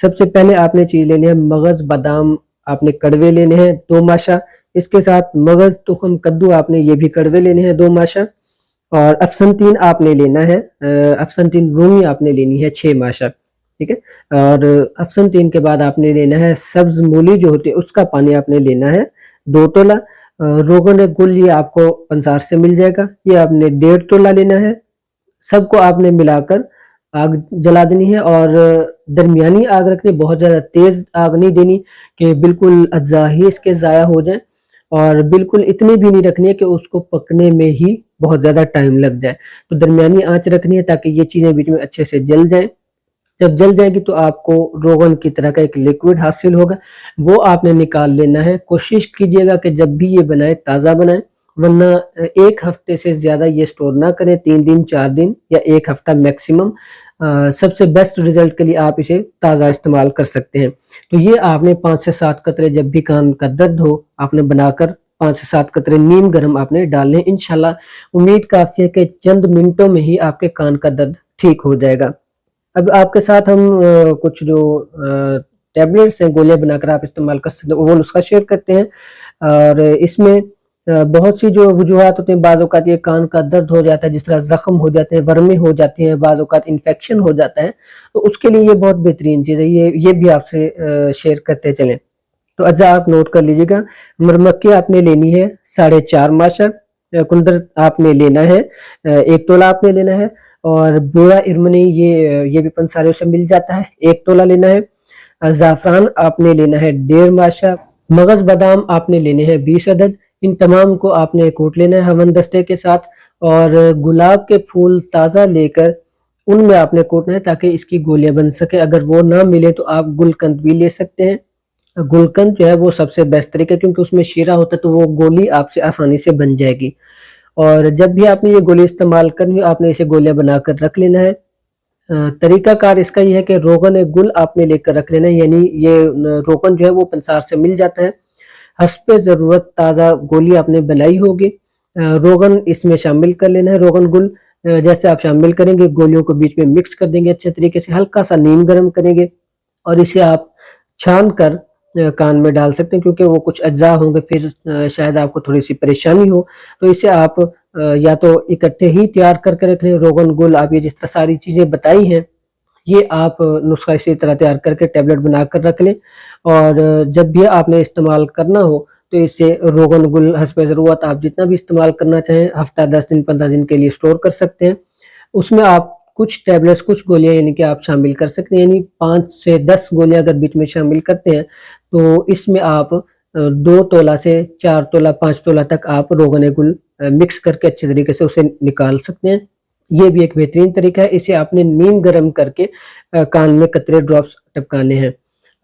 سب سے پہلے آپ نے چیز لینی ہے مغز بادام آپ نے کڑوے لینے ہیں 2 ماشا، اس کے ساتھ مغز تخم کدو آپ نے یہ بھی کڑوے لینے ہیں 2 ماشا، اور افسنتین آپ نے لینا ہے افسنتین رومی آپ نے لینی ہے 6 ماشا، ٹھیک ہے۔ اور افسنتین کے بعد آپ نے لینا ہے سبز مولی جو ہوتی ہے اس کا پانی آپ نے لینا ہے 2 تولہ، روغن گل یہ آپ کو پنسار سے مل جائے گا، یہ آپ نے 1.5 تولہ لینا ہے۔ سب کو آپ نے ملا کر آگ جلا دینی ہے اور درمیانی آگ رکھنی، بہت زیادہ تیز آگ نہیں دینی کہ بالکل اجزاء ہی اس کے ضائع ہو جائیں، اور بالکل اتنی بھی نہیں رکھنی ہے کہ اس کو پکنے میں ہی بہت زیادہ ٹائم لگ جائے، تو درمیانی آنچ رکھنی ہے تاکہ یہ چیزیں بیچ میں اچھے سے جل جائیں۔ جب جل جائے گی تو آپ کو روغن کی طرح کا ایک لیکوڈ حاصل ہوگا، وہ آپ نے نکال لینا ہے۔ کوشش کیجئے گا کہ جب بھی یہ بنائے تازہ بنائیں، ورنہ 1 ہفتے سے زیادہ یہ سٹور نہ کریں، 3 دن 4 دن یا 1 ہفتہ میکسیمم سب سے بیسٹ ریزلٹ کے لیے آپ اسے تازہ استعمال کر سکتے ہیں۔ تو یہ آپ نے 5 سے 7 قطرے جب بھی کان کا درد ہو آپ نے بنا کر 5 سے 7 قطرے نیم گرم آپ نے ڈالنے، انشاءاللہ امید کافی ہے کہ چند منٹوں میں ہی آپ کے کان کا درد ٹھیک ہو جائے گا۔ اب آپ کے ساتھ ہم کچھ جو ٹیبلٹس ہیں گولیاں بنا کر آپ استعمال کر سکتے ہیں وہ نسخہ شیئر کرتے ہیں، اور اس میں بہت سی جو وجوہات ہوتے ہیں، بعض اوقات یہ کان کا درد ہو جاتا ہے، جس طرح زخم ہو جاتے ہیں، ورمیں ہو جاتی ہیں، بعض اوقات انفیکشن ہو جاتا ہے، تو اس کے لیے یہ بہت بہترین چیز ہے، یہ بھی آپ سے شیئر کرتے چلیں۔ تو اجزاء آپ نوٹ کر لیجئے گا، مرمکی آپ نے لینی ہے 4.5 ماشا، کندر آپ نے لینا ہے 1 تولہ آپ نے لینا ہے، اور بورا ارمنی یہ بھی پنساریوں سے مل جاتا ہے 1 تولہ لینا ہے۔ زعفران آپ نے لینا ہے 1.5 ماشا، مغز بادام آپ نے لینے ہیں 20 عدد، ان تمام کو آپ نے کوٹ لینا ہے ہون دستے کے ساتھ، اور گلاب کے پھول تازہ لے کر ان میں آپ نے کوٹنا ہے تاکہ اس کی گولیاں بن سکے۔ اگر وہ نہ ملے تو آپ گلقند بھی لے سکتے ہیں، گلقند جو ہے وہ سب سے بیسٹ طریقہ کیونکہ اس میں شیرہ ہوتا ہے تو وہ گولی آپ سے آسانی سے بن جائے گی۔ اور جب بھی آپ نے یہ گولی استعمال کرنی آپ نے اسے گولیاں بنا کر رکھ لینا ہے۔ طریقہ کار اس کا یہ ہے کہ روغن گل آپ نے لے کر رکھ لینا ہے، یعنی یہ روغن جو ہے وہ پنسار سے مل جاتا ہے، حسب ضرورت تازہ گولی آپ نے بنائی ہوگی، روغن اس میں شامل کر لینا ہے، روغن گل جیسے آپ شامل کریں گے گولیوں کو بیچ میں مکس کر دیں گے اچھے طریقے سے، ہلکا سا نیم گرم کریں گے اور اسے آپ چھان کر کان میں ڈال سکتے ہیں، کیونکہ وہ کچھ اجزاء ہوں گے پھر شاید آپ کو تھوڑی سی پریشانی ہو، تو اسے آپ یا تو اکٹھے ہی تیار کر کے رکھ لیں، روغن گل آپ یہ جس طرح ساری چیزیں بتائی ہیں یہ آپ نسخہ اسی طرح تیار کر کے ٹیبلٹ بنا کر رکھ لیں، اور جب بھی آپ نے استعمال کرنا ہو تو اسے روغن گل حسب ضرورت آپ جتنا بھی استعمال کرنا چاہیں ہفتہ 10 دن 15 دن کے لیے سٹور کر سکتے ہیں۔ اس میں آپ کچھ ٹیبلٹس کچھ گولیاں یعنی کہ آپ شامل کر سکتے ہیں، یعنی 5 سے 10 گولیاں اگر بیچ میں شامل کرتے ہیں تو اس میں آپ 2 تولہ سے 4 تولہ 5 تولہ تک آپ روغن گل مکس کر کے اچھے طریقے سے اسے نکال سکتے ہیں۔ یہ بھی ایک بہترین طریقہ ہے، اسے آپ نے نیم گرم کر کے کان میں قطرے ڈراپس ٹپکانے ہیں۔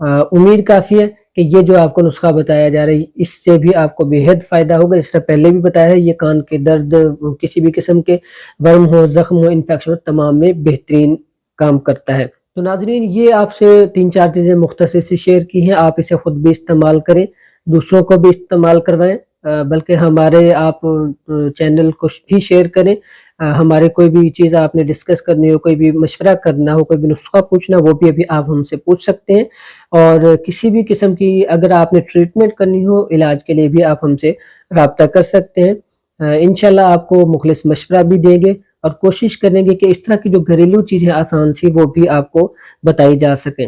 امید کافی ہے کہ یہ جو آپ کو نسخہ بتایا جا رہا ہے اس سے بھی آپ کو بے حد فائدہ ہوگا، اس طرح پہلے بھی بتایا ہے، یہ کان کے درد کسی بھی قسم کے ورم ہو زخم ہو انفیکشن ہو تمام میں بہترین کام کرتا ہے۔ تو ناظرین یہ آپ سے 3-4 چیزیں مختصر سے شیئر کی ہیں، آپ اسے خود بھی استعمال کریں، دوسروں کو بھی استعمال کروائیں، بلکہ ہمارے آپ چینل کو بھی شیئر کریں، ہمارے کوئی بھی چیز آپ نے ڈسکس کرنی ہو، کوئی بھی مشورہ کرنا ہو، کوئی بھی نسخہ پوچھنا وہ بھی ابھی آپ ہم سے پوچھ سکتے ہیں، اور کسی بھی قسم کی اگر آپ نے ٹریٹمنٹ کرنی ہو علاج کے لیے بھی آپ ہم سے رابطہ کر سکتے ہیں، انشاءاللہ آپ کو مخلص مشورہ بھی دیں گے اور کوشش کریں گے کہ اس طرح کی جو گھریلو چیزیں آسان سی وہ بھی آپ کو بتائی جا سکیں،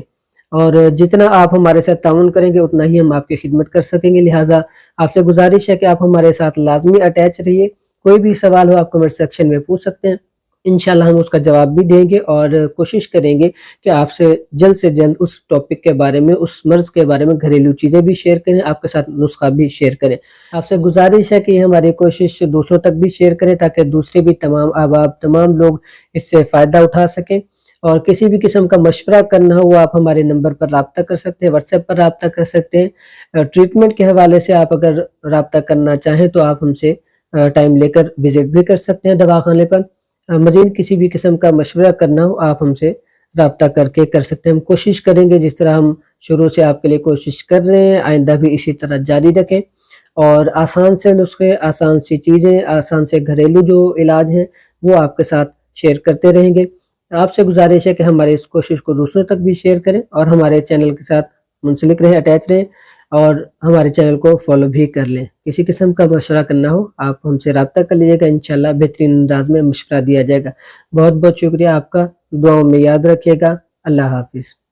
اور جتنا آپ ہمارے ساتھ تعاون کریں گے اتنا ہی ہم آپ کی خدمت کر سکیں گے، لہٰذا آپ سے گزارش ہے کہ آپ ہمارے ساتھ لازمی اٹیچ رہیے، کوئی بھی سوال ہو آپ کمنٹ سیکشن میں پوچھ سکتے ہیں، انشاءاللہ ہم اس کا جواب بھی دیں گے اور کوشش کریں گے کہ آپ سے جلد اس ٹاپک کے بارے میں اس مرض کے بارے میں گھریلو چیزیں بھی شیئر کریں، آپ کے ساتھ نسخہ بھی شیئر کریں۔ آپ سے گزارش ہے کہ یہ ہماری کوشش دوسروں تک بھی شیئر کریں تاکہ دوسرے بھی تمام احباب تمام لوگ اس سے فائدہ اٹھا سکیں، اور کسی بھی قسم کا مشورہ کرنا ہو وہ آپ ہمارے نمبر پر رابطہ کر سکتے ہیں، واٹس ایپ پر رابطہ کر سکتے ہیں، ٹریٹمنٹ کے حوالے سے آپ اگر رابطہ کرنا چاہیں تو آپ ہم سے ٹائم لے کر وزٹ بھی کر سکتے ہیں دواخانے پر، مزید کسی بھی قسم کا مشورہ کرنا ہو آپ ہم سے رابطہ کر کے کر سکتے ہیں۔ ہم کوشش کریں گے جس طرح ہم شروع سے آپ کے لیے کوشش کر رہے ہیں آئندہ بھی اسی طرح جاری رکھیں، اور آسان سے نسخے آسان سی چیزیں آسان سے گھریلو جو علاج ہیں وہ آپ کے ساتھ شیئر کرتے رہیں گے۔ آپ سے گزارش ہے کہ ہمارے اس کوشش کو دوسروں تک بھی شیئر کریں اور ہمارے چینل کے ساتھ منسلک رہیں، اٹیچ رہیں، اور ہمارے چینل کو فالو بھی کر لیں۔ کسی قسم کا مشورہ کرنا ہو آپ ہم سے رابطہ کر لیجیے گا، انشاءاللہ بہترین انداز میں مشورہ دیا جائے گا۔ بہت بہت شکریہ آپ کا، دعاؤں میں یاد رکھیے گا۔ اللہ حافظ۔